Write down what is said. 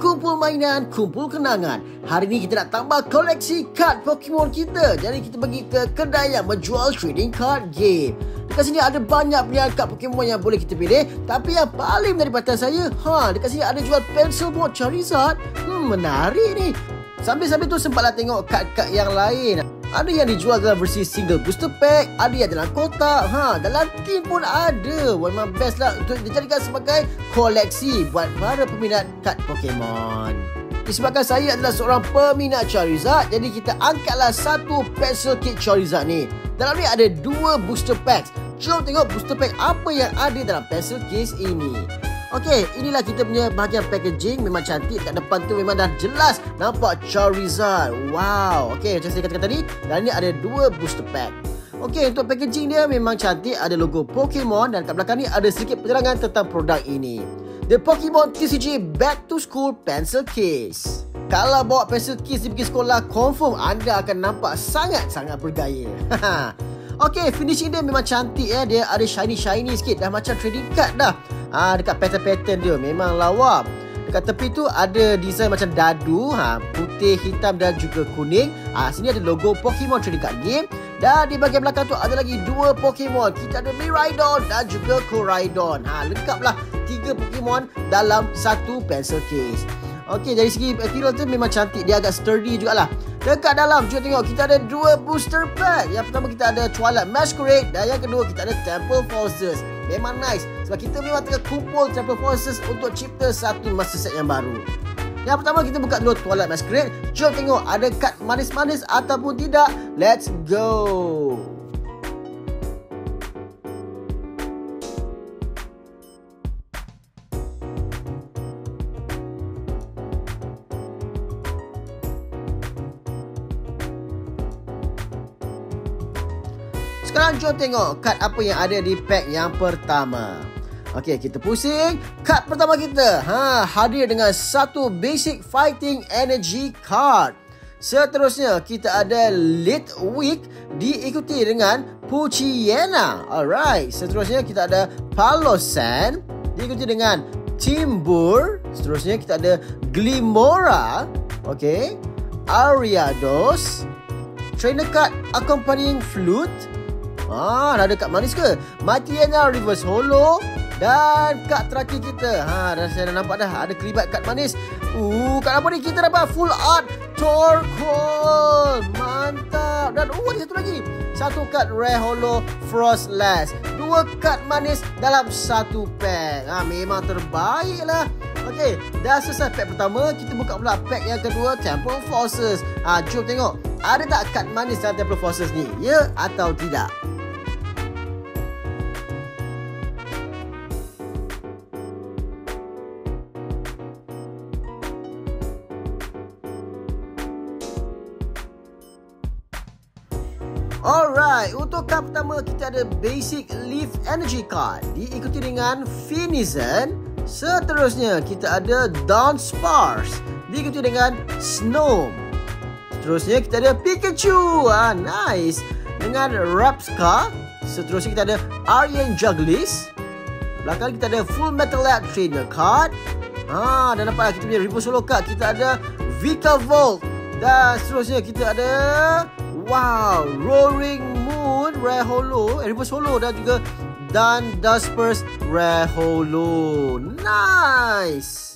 kumpul mainan, kumpul kenangan. Hari ni kita nak tambah koleksi kad Pokemon kita. Jadi kita pergi ke kedai yang menjual trading card game. Dekat sini ada banyak pilihan kad Pokemon yang boleh kita pilih. Tapi yang paling menarik perhatian saya, dekat sini ada jual pencil board Charizard. Menarik ni. Sambil-sambil tu sempatlah tengok kad-kad yang lain. Ada yang dijual dalam versi single booster pack, ada yang dalam kotak, dalam tin pun ada. Memang best lah untuk dijadikan sebagai koleksi buat para peminat kad Pokemon. Disebabkan saya adalah seorang peminat Charizard, jadi kita angkatlah satu pencil kit Charizard ni. Dalam ni ada 2 booster packs. Jom tengok booster pack apa yang ada dalam pencil case ini. Okey, inilah kita punya bahagian packaging. Memang cantik. Kat depan tu memang dah jelas nampak Charizard. Wow. Okey, macam saya katakan tadi, dalam ni ada 2 booster pack. Okey, untuk packaging dia memang cantik. Ada logo Pokemon dan kat belakang ni ada sedikit penerangan tentang produk ini. The Pokemon TCG Back to School Pencil Case. Kalau bawa pencil case pergi sekolah, confirm anda akan nampak sangat-sangat bergaya. Okey, finishing dia memang cantik ya. Dia ada shiny-shiny sikit. Dah macam trading card dah. Dekat pattern-pattern dia memang lawa. Dekat tepi tu ada design macam dadu, putih, hitam dan juga kuning. Sini ada logo Pokemon Trading Card Game. Dan di bahagian belakang tu ada lagi 2 Pokemon. Kita ada Miraidon dan juga Koraidon. Lengkaplah 3 Pokemon dalam satu pencil case. Okey, dari segi material tu memang cantik. Dia agak sturdy jugalah. Dekat dalam, jom tengok, kita ada 2 booster pack. Yang pertama kita ada Twilight Masquerade dan yang kedua kita ada Temple Forces. Memang nice sebab kita memang tengah kumpul Temple Forces untuk cipta satu master set yang baru. Yang pertama kita buka dulu Twilight Masquerade. Jom tengok ada kad manis-manis ataupun tidak. Let's go. Sekarang jom tengok kad apa yang ada di pack yang pertama. Okey, kita pusing. Kad pertama kita hadir dengan satu basic fighting energy card. Seterusnya kita ada Litwick diikuti dengan Poochyena. Alright. Seterusnya kita ada Palossand diikuti dengan Timburr. Seterusnya kita ada Glimmora. Okey. Ariados. Trainer card accompanying flute. Dah ada kad manis ke? Matiana Reverse Holo. Dan kad terakhir kita, saya dah nampak dah ada kelibat kad manis. Kad apa ni? Kita dapat full art Torkoal. Mantap. Dan ada satu lagi. Satu kad Rare Holo Frostlass. 2 kad manis dalam satu pack. Memang terbaik lah. Okey, dah selesai pack pertama. Kita buka pula pack yang kedua, Temple Forces. Jom tengok, ada tak kad manis dalam Temple Forces ni? Ya atau tidak? Alright, untuk kad pertama kita ada Basic Leaf Energy Card diikuti dengan Finizen. Seterusnya kita ada Dunsparce diikuti dengan Snom. Seterusnya kita ada Pikachu, nice, dengan Rapska. Seterusnya kita ada Aryan Jugglis. Belakang kita ada Full Metal Lab Trainer Card. Dan nampak kita punya Reverse Holo Card. Kita ada Vikavolt. Dan seterusnya kita ada Roaring Moon Rare Holo, Reverse Holo dan juga Dunsparce Rare Holo. Nice.